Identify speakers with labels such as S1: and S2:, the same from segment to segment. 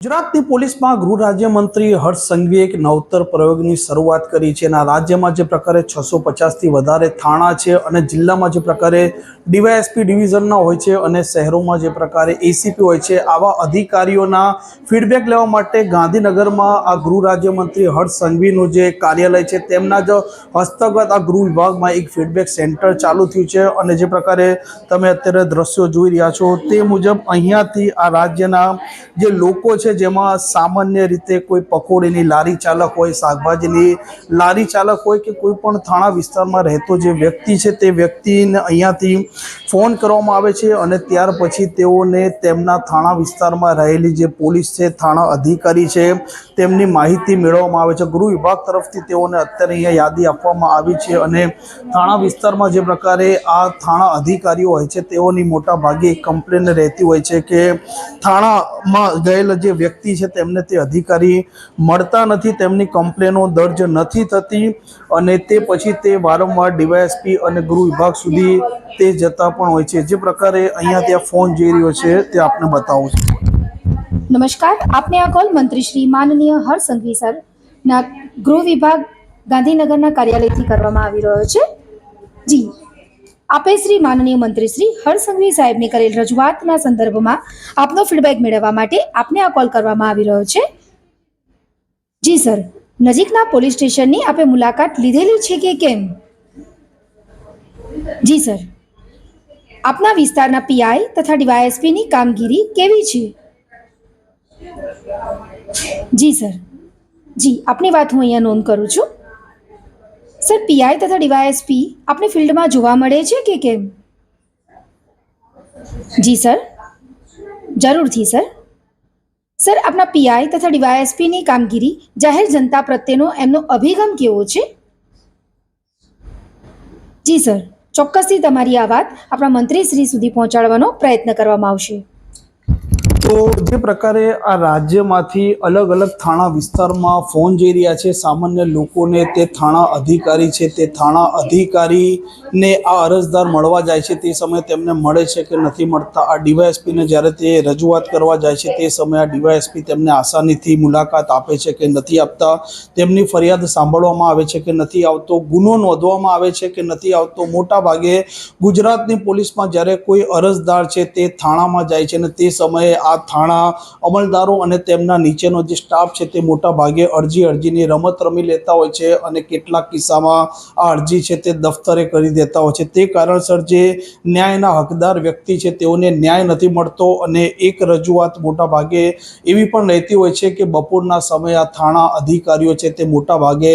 S1: ગુજરાતની પોલીસમાં ગૃહ રાજ્યમંત્રી હર્ષ સંઘવીએ એક નવતર પ્રયોગની શરૂઆત કરી છે અને રાજ્યમાં જે પ્રકારે 650થી વધારે થાણા છે અને જિલ્લામાં જે પ્રકારે ડીવાયએસપી ડિવિઝનના હોય છે અને શહેરોમાં જે પ્રકારે એસીપી હોય છે, આવા અધિકારીઓના ફીડબેક લેવા માટે ગાંધીનગરમાં આ ગૃહ રાજ્યમંત્રી હર્ષ સંઘવીનું જે કાર્યાલય છે તેમના જ હસ્તગત આ ગૃહ વિભાગમાં એક ફીડબેક સેન્ટર ચાલુ થયું છે અને જે પ્રકારે તમે અત્યારે દ્રશ્યો જોઈ રહ્યા છો તે મુજબ અહીંયાથી આ રાજ્યના જે લોકો છે, જેમાં સામાન્ય રીતે કોઈ પકોડીની લારી ચાલક હોય, શાકભાજીની લારી ચાલક હોય કે કોઈ પણ થાણા વિસ્તારમાં રહેતો જે વ્યક્તિ છે તે વ્યક્તિને અહીંયાથી ફોન કરવામાં આવે છે અને ત્યાર પછી તેઓને તેમના થાણા વિસ્તારમાં રહેલી જે પોલીસ છે, થાણા અધિકારી છે, તેમની માહિતી મેળવવામાં આવે છે। ગૃહ વિભાગ તરફથી તેઓને અત્યારે અહીંયા યાદી આપવામાં આવી છે અને થાણા વિસ્તારમાં જે પ્રકારે આ થાણા અધિકારીઓ હોય છે તેઓની મોટા ભાગે કમ્પ્લેન રહેતી હોય છે કે થાણામાં ગયેલ જે વ્યક્તિ છે તેમને તે અધિકારી મળતા નથી, તેમની કમ્પ્લેનો દર્જ નથી થતી અને તે પછી તે વારંવાર ડીવાયએસપી અને ગૃહ વિભાગ સુધી તે જતા પણ હોય છે। જે પ્રકારે અહીંયા ત્યાં ફોન જઈ રહ્યો છે તે આપને બતાવું છું।
S2: नमस्कार, आपने आ कॉल मंत्री श्री माननीय हर्ष संघवी सर ना गृह विभाग गांधीनगरना कार्यालयथी करवामां आवी रह्यो छे। जी, आपे श्री माननीय मंत्री श्री हर्ष संघवी साहेबने करेल रजूआतना संदर्भमां आपनो फीडबेक मेळववा माटे आपने आ कॉल करवामां आवी रह्यो छे। जी सर, नजीकना पोलीस स्टेशननी आपे मुलाकात लीधेली छे के केम? जी सर, आपना विस्ताરના पीआई तथा ડીવાયએસપીની કામગીરી કેવી છે? જી સર, જી આપની વાત હું અહીંયા નોંધ કરું છું। સર, પીઆઈ તથા ડીવાયએસપી આપની ફિલ્ડમાં જોવા મળે છે કે કેમ? જી સર, જરૂરથી સર। સર, આપના પીઆઈ તથા ડીવાયએસપીની કામગીરી જાહેર જનતા પ્રત્યેનો એમનો અભિગમ કેવો છે? જી સર, ચોક્કસથી તમારી આ વાત આપણા મંત્રીશ્રી સુધી પહોંચાડવાનો પ્રયત્ન કરવામાં આવશે।
S1: તો જે પ્રકારે આ રાજ્યમાંથી અલગ અલગ થાણા વિસ્તારમાં ફોન જઈ રહ્યા છે સામાન્ય લોકોને, તે થાણા અધિકારી છે તે થાણા અધિકારીને આ અરજદાર મળવા જાય છે તે સમયે તેમને મળે છે કે નથી મળતા। આ ડીવાયએસપીને જ્યારે તે રજૂઆત કરવા જાય છે તે સમયે આ ડીવાયએસપી તેમને આસાનીથી મુલાકાત આપે છે કે નથી આપતા, તેમની ફરિયાદ સાંભળવામાં આવે છે કે નથી આવતો, ગુનો નોંધવામાં આવે છે કે નથી આવતો। મોટા ભાગે ગુજરાતની પોલીસમાં જ્યારે કોઈ અરજદાર છે તે થાણામાં જાય છે અને તે સમયે આ થાણા અમલદારો અને તેમના નીચેનો જે સ્ટાફ છે તે મોટા ભાગે અરજીની રમત રમી લેતા હોય છે અને કેટલાક કિસ્સામાં આ અરજી છે તે દફતરે કરી દેતા હોય છે। તે કારણસર જે ન્યાયના હકદાર વ્યક્તિ છે તેઓને ન્યાય નથી મળતો અને એક રજૂઆત મોટા ભાગે એવી પણ રહેતી હોય છે કે બપોરના સમયે આ થાણા અધિકારીઓ છે તે મોટા ભાગે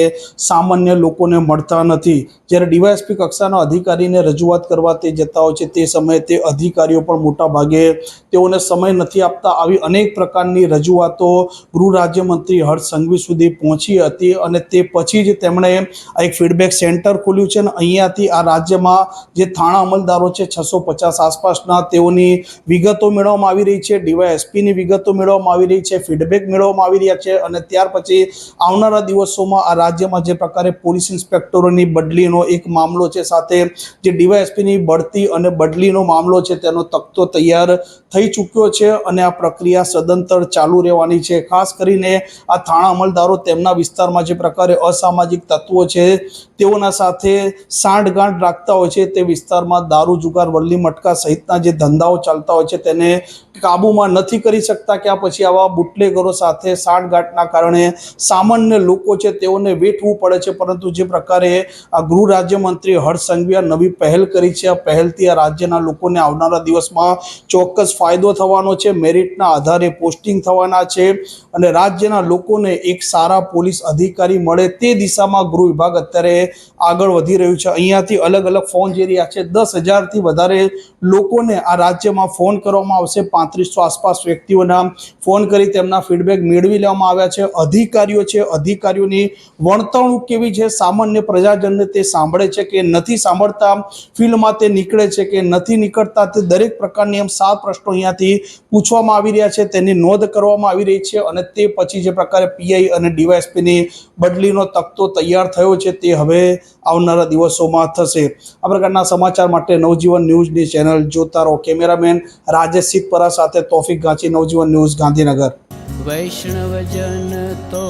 S1: સામાન્ય લોકોને મળતા નથી। જ્યારે ડીવાયએસપી કક્ષાના અધિકારીને રજૂઆત કરવા તે જતા હોય છે તે સમયે તે અધિકારીઓ પણ મોટા ભાગે તેઓને સમય નથી આપતા। આવી અનેક પ્રકારની રજૂઆતો ગૃહ રાજ્યમંત્રી હર્ષ સંઘવી સુધી પહોંચી હતી અને તે પછી જ તેમણે આ એક ફીડબેક સેન્ટર ખોલ્યું છે અને અહીંયાથી આ રાજ્યમાં જે થાણા અમલદારો છે 650 આસપાસના, તેઓની વિગતો મેળવવામાં આવી રહી છે, ડીવાયએસપીની વિગતો મેળવવામાં આવી રહી છે, ફીડબેક મેળવવામાં આવી રહ્યા છે અને ત્યાર પછી આવનારા દિવસોમાં આ રાજ્યમાં જે પ્રકારે પોલીસ ઇન્સ્પેક્ટરોની બદલીનો એક મામલો છે, સાથે જે ડીવાયએસપીની બઢતી અને બદલીનો મામલો છે તેનો તખ્તો તૈયાર થઈ ચૂક્યો છે અને આ પ્રક્રિયા સદંતર ચાલુ રહેવાની છે। ખાસ કરીને આ થાણા અમલદારો તેમના વિસ્તારમાં જે પ્રકારે અસામાજિક તત્વો છે તેઓના સાથે સાંઠગાંઠ રાખતા હોય છે, તે વિસ્તારમાં દારૂ, જુગાર, વલ્લી મટકા સહિતના જે ધંધાઓ ચાલતા હોય છે તેને કાબૂમાં નથી કરી શકતા કે આ પછી આવા બુટલેગરો સાથે સાંઠગાંઠના કારણે સામાન્ય લોકો છે તેઓને વેઠવું પડે છે। પરંતુ જે પ્રકારે આ ગૃહ રાજ્યમંત્રી હર્ષ સંઘવીએ નવી પહેલ કરી છે, આ પહેલથી આ રાજ્યના લોકોને આવનારા દિવસમાં ચોક્કસ ફાયદો થવાનો છે, મેરિટના આધારે પોસ્ટિંગ થવાના છે અને રાજ્યના લોકોને એક સારા પોલીસ અધિકારી મળે તે દિશામાં ગૃહ વિભાગ અત્યારે આગળ વધી રહ્યું છે। અહીંયાથી અલગ અલગ ફોન જઈ રહ્યા છે, 10,000થી વધારે લોકોને આ રાજ્યમાં ફોન કરવામાં આવશે, 3500 આસપાસ વ્યક્તિઓના ફોન કરી તેમના ફીડબેક મેળવી લેવામાં આવ્યા છે। અધિકારીઓ છે, અધિકારીઓની વર્તણૂક કેવી છે, સામાન્ય પ્રજાજનને તે સાંભળે છે કે નથી સાંભળતા, ફિલ્ડમાં તે નીકળે છે કે નથી નીકળતા, તે દરેક પ્રકારની એમ 7 પ્રશ્નો અહીંયાથી પૂછવામાં આવી રહ્યા છે, તેની નોંધ કરવામાં આવી રહી છે અને તે પછી જે પ્રકારે પીઆઈ અને ડીવાયએસપીની બદલીનો તખ્તો તૈયાર થયો છે તે હવે આવનારા દિવસોમાં થશે। આ પ્રકારના સમાચાર માટે નવજીવન ન્યૂઝની ચેનલ જોતા રહો। કેમેરામેન રાજેશ સિકપરા સાથે તોફિક ગાંચી, નવજીવન ન્યૂઝ, ગાંધીનગર।
S3: वैष्णवजन तो